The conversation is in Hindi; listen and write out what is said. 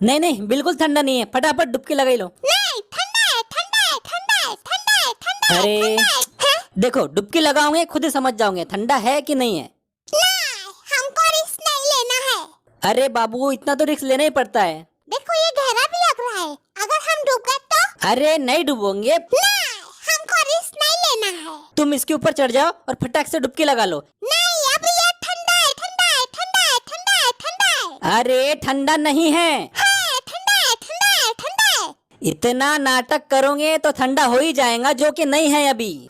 नहीं नहीं, बिल्कुल ठंडा नहीं है, फटाफट डुबकी लगाई लो। नहीं, ठंडा है, ठंडा है, ठंडा है, ठंडा है, ठंडा है, अरे ठंडा है। हैं? देखो, डुबकी लगाओगे खुद ही समझ जाओगे ठंडा है कि नहीं है। नहीं, हमको रिस्क नहीं लेना है। अरे बाबू, इतना तो रिस्क लेना ही पड़ता है। देखो ये गहरा भी लग रहा है, अगर हम डूब गए तो? अरे नहीं डूबोगे, नहीं, हमको रिस्क नहीं लेना है। तुम इसके ऊपर चढ़ जाओ और फटाक से डुबकी लगा लो। नहीं, अभी ये ठंडा है, ठंडा है, ठंडा है, ठंडा है, ठंडा है। अरे ठंडा नहीं है। हाँ, ठंडा है, ठंडा है, ठंडा है। इतना नाटक करोगे तो ठंडा हो ही जाएगा, जो कि नहीं है अभी।